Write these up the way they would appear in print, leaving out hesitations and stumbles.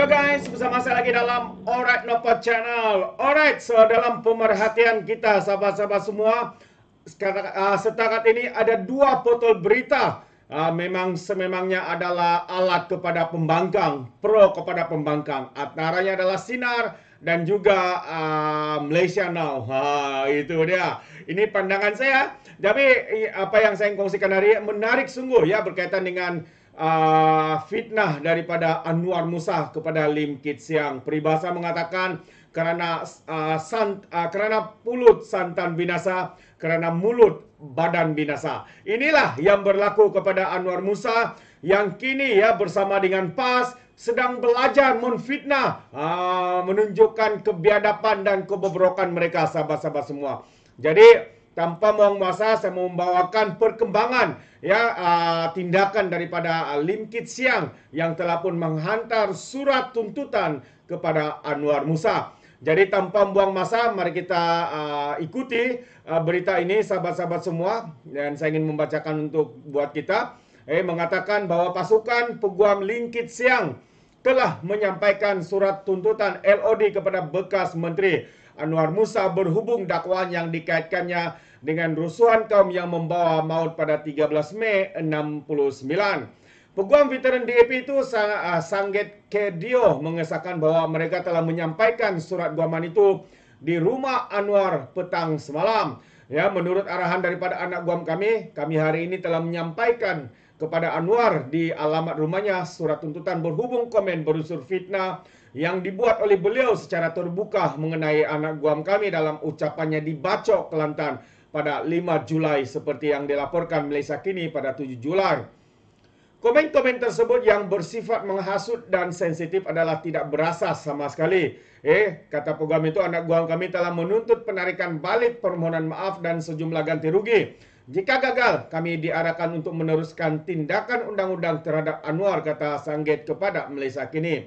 guys, bersama saya lagi dalam Alright Nopo Channel. Alright, so dalam pemerhatian kita sahabat-sahabat semua, setakat ini ada dua botol berita. Memang sememangnya adalah alat kepada pembangkang, pro kepada pembangkang. Antaranya adalah Sinar dan juga Malaysia Now. Itu dia. Ini pandangan saya. Tapi apa yang saya kongsikan hari ini menarik sungguh ya, berkaitan dengan fitnah daripada Anwar Musa kepada Lim Kit Siang. Peribahasa mengatakan kerana pulut santan binasa, kerana mulut badan binasa. Inilah yang berlaku kepada Anwar Musa yang kini ya bersama dengan PAS sedang belajar menfitnah, menunjukkan kebiadaban dan kebobrokan mereka, sahabat-sahabat semua. Jadi tanpa membuang masa, saya membawakan perkembangan ya tindakan daripada Lim Kit Siang yang telah pun menghantar surat tuntutan kepada Anwar Musa. Jadi tanpa membuang masa, mari kita ikuti berita ini, sahabat-sahabat semua. Dan saya ingin membacakan untuk buat kita. Mengatakan bahwa pasukan peguam Lim Kit Siang telah menyampaikan surat tuntutan LOD kepada bekas Menteri Anwar Musa berhubung dakwaan yang dikaitkannya dengan rusuhan kaum yang membawa maut pada 13 Mei 69. Peguam veteran DAP itu Sanggit Kedio mengesahkan bahwa mereka telah menyampaikan surat guaman itu di rumah Anwar petang semalam. Ya, menurut arahan daripada anak guam kami hari ini telah menyampaikan kepada Anwar di alamat rumahnya surat tuntutan berhubung komen berunsur fitnah yang dibuat oleh beliau secara terbuka mengenai anak guam kami dalam ucapannya di Bacok, Kelantan pada 5 Julai seperti yang dilaporkan Malaysia Kini pada 7 Julai. Komen-komen tersebut yang bersifat menghasut dan sensitif adalah tidak berasas sama sekali. Kata peguam itu, anak guam kami telah menuntut penarikan balik permohonan maaf dan sejumlah ganti rugi. Jika gagal, kami diarahkan untuk meneruskan tindakan undang-undang terhadap Anwar, kata Sanggit kepada Malaysia Kini.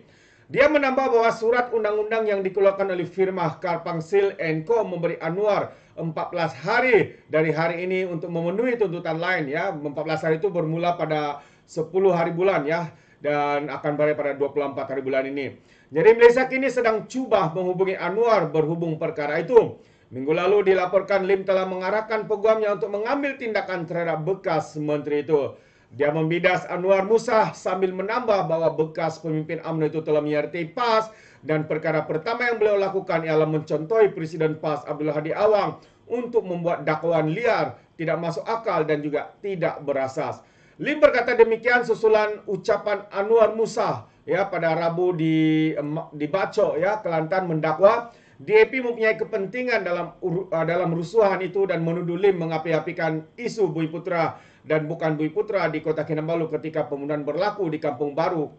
Dia menambah bahwa surat undang-undang yang dikeluarkan oleh firma Karpangsil & Co memberi Anwar 14 hari dari hari ini untuk memenuhi tuntutan lain ya. 14 hari itu bermula pada 10 hari bulan ya dan akan berakhir pada 24 hari bulan ini. Jadi Malaysia Kini sedang cuba menghubungi Anwar berhubung perkara itu. Minggu lalu dilaporkan Lim telah mengarahkan peguamnya untuk mengambil tindakan terhadap bekas menteri itu. Dia membidas Anwar Musa sambil menambah bahwa bekas pemimpin UMNO itu telah menyertai PAS dan perkara pertama yang beliau lakukan ialah mencontohi Presiden PAS Abdul Hadi Awang untuk membuat dakwaan liar, tidak masuk akal dan juga tidak berasas. Lim berkata demikian susulan ucapan Anwar Musa ya pada Rabu di Bacok ya, Kelantan, mendakwa DAP mempunyai kepentingan dalam rusuhan itu dan menuduh Lim mengapi-apikan isu Bumi Putra dan bukan Bumi Putra di Kota Kinabalu ketika pembunuhan berlaku di Kampung Baru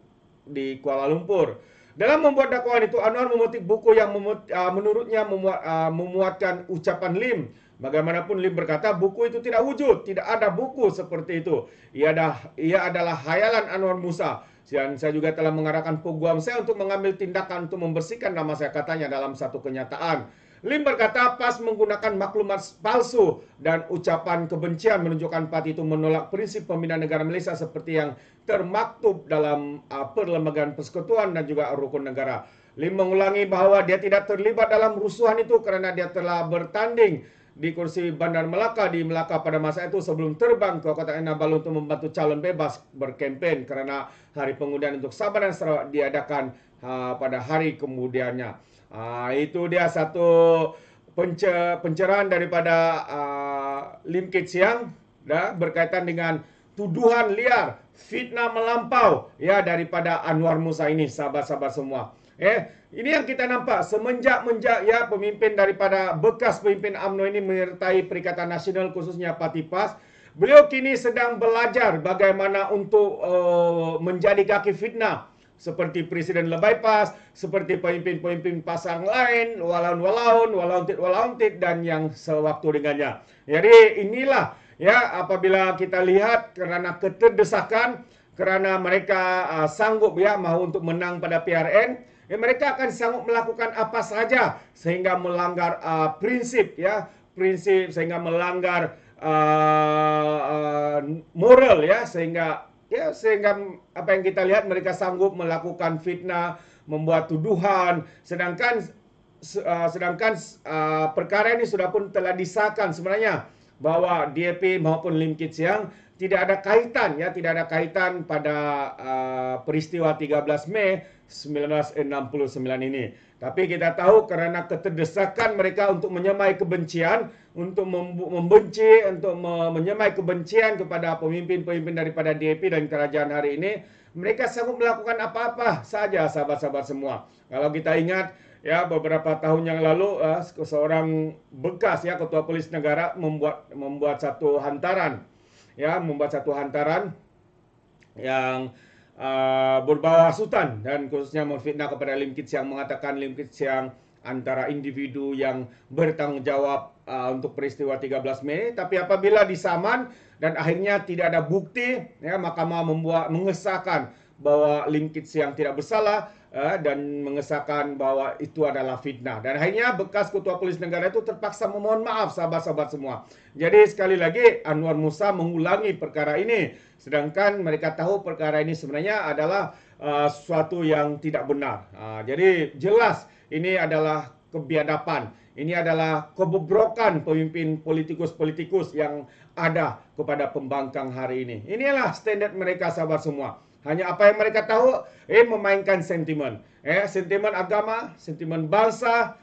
di Kuala Lumpur. Dalam membuat dakwaan itu, Anwar memetik buku yang menurutnya memuatkan ucapan Lim. Bagaimanapun Lim berkata buku itu tidak wujud, tidak ada buku seperti itu. Ia adalah hayalan Anwar Musa. Dan saya juga telah mengarahkan peguam saya untuk mengambil tindakan untuk membersihkan nama saya, katanya dalam satu kenyataan. Lim berkata PAS menggunakan maklumat palsu dan ucapan kebencian menunjukkan parti itu menolak prinsip pembinaan negara Malaysia seperti yang termaktub dalam Perlembagaan Persekutuan dan juga Rukun Negara. Lim mengulangi bahwa dia tidak terlibat dalam rusuhan itu kerana dia telah bertanding di kursi Bandar Melaka di Melaka pada masa itu sebelum terbang ke Kota Kinabalu untuk membantu calon bebas berkempen kerana hari pengundian untuk Sabah dan Sarawak diadakan pada hari kemudiannya. Itu dia satu pencerahan daripada Lim Kit Siang berkaitan dengan tuduhan liar, fitnah melampau ya daripada Anwar Musa ini, sahabat-sahabat semua. Ini yang kita nampak semenjak ya pemimpin daripada bekas pemimpin UMNO ini menyertai Perikatan Nasional khususnya Parti PAS. Beliau kini sedang belajar bagaimana untuk menjadi kaki fitnah seperti Presiden Lebay PAS, seperti pemimpin-pemimpin pasang lain, walauntit dan yang sewaktu dengannya. Jadi inilah ya apabila kita lihat kerana keterdesakan, kerana mereka sanggup ya mahu untuk menang pada PRN, mereka akan sanggup melakukan apa saja sehingga melanggar prinsip sehingga melanggar moral ya sehingga apa yang kita lihat mereka sanggup melakukan fitnah, membuat tuduhan, sedangkan perkara ini sudah pun telah disahkan sebenarnya bahwa DAP maupun Lim Kit Siang tidak ada kaitan, ya, tidak ada kaitan pada peristiwa 13 Mei 1969 ini. Tapi kita tahu karena keterdesakan mereka untuk menyemai kebencian, untuk membenci, untuk menyemai kebencian kepada pemimpin-pemimpin daripada DAP dan kerajaan hari ini, mereka sanggup melakukan apa-apa saja, sahabat-sahabat semua. Kalau kita ingat, ya, beberapa tahun yang lalu seorang bekas, ya, ketua polis negara membuat satu hantaran, ya, yang berbau hasutan dan khususnya memfitnah kepada Lim Kit Siang, mengatakan Lim Kit Siang antara individu yang bertanggung jawab untuk peristiwa 13 Mei. Tapi apabila disaman dan akhirnya tidak ada bukti, ya, mahkamah mengesahkan bahwa Lim Kit Siang tidak bersalah dan mengesahkan bahwa itu adalah fitnah. Dan akhirnya bekas ketua polis negara itu terpaksa memohon maaf, sahabat-sahabat semua. Jadi sekali lagi Anwar Musa mengulangi perkara ini, sedangkan mereka tahu perkara ini sebenarnya adalah sesuatu yang tidak benar. Jadi jelas ini adalah kebiadaban. Ini adalah kebobrokan pemimpin politikus-politikus yang ada kepada pembangkang hari ini. Inilah standar mereka, sahabat semua. Hanya apa yang mereka tahu, memainkan sentimen. Sentimen agama, sentimen bangsa.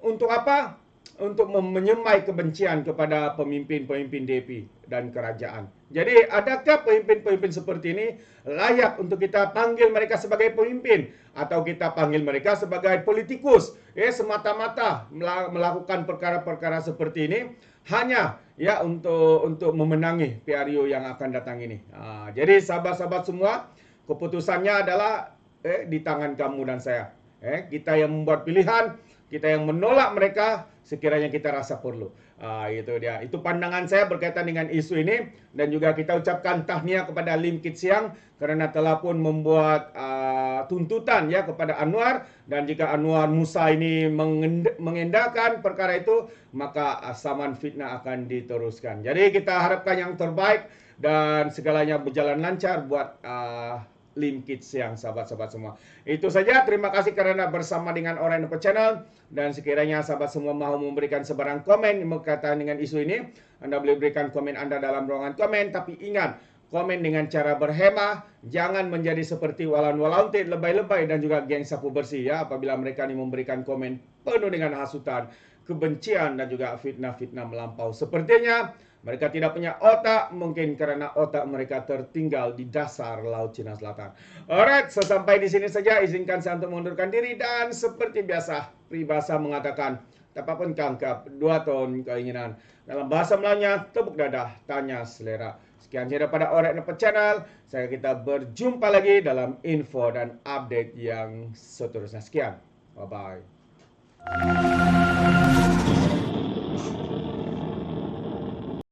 Untuk apa? Untuk menyemai kebencian kepada pemimpin-pemimpin DAP dan kerajaan. Jadi, adakah pemimpin-pemimpin seperti ini layak untuk kita panggil mereka sebagai pemimpin? Atau kita panggil mereka sebagai politikus? Semata-mata melakukan perkara-perkara seperti ini hanya, ya, untuk memenangi PRU yang akan datang ini. Jadi sahabat-sahabat semua, keputusannya adalah di tangan kamu dan saya. Kita yang membuat pilihan, kita yang menolak mereka sekiranya kita rasa perlu. Itu dia. Itu pandangan saya berkaitan dengan isu ini, dan juga kita ucapkan tahniah kepada Lim Kit Siang karena telah pun membuat tuntutan, ya, kepada Anwar, dan jika Anwar Musa ini mengendahkan perkara itu, maka saman fitnah akan diteruskan. Jadi kita harapkan yang terbaik dan segalanya berjalan lancar buat Lim Kit Siang, sahabat-sahabat semua. Itu saja. Terima kasih kerana bersama dengan Orang Info Channel. Dan sekiranya sahabat semua mahu memberikan sebarang komen berkaitan dengan isu ini, Anda boleh berikan komen Anda dalam ruangan komen. Tapi ingat, komen dengan cara berhemah, jangan menjadi seperti Walan Walauntit, lebay-lebay dan juga geng sapu bersih, ya, apabila mereka ini memberikan komen penuh dengan hasutan, kebencian dan juga fitnah-fitnah melampau. Sepertinya mereka tidak punya otak, mungkin karena otak mereka tertinggal di dasar Laut Cina Selatan. Alright, sesampai di sini saja, izinkan saya untuk mengundurkan diri, dan seperti biasa, peribahasa mengatakan, tapapun kangkap, 2 tahun keinginan. Dalam bahasa Melayunya, tepuk dadah, tanya selera. Sekian saja daripada Orang Info Channel. Kita berjumpa lagi dalam info dan update yang seterusnya. Sekian, bye-bye.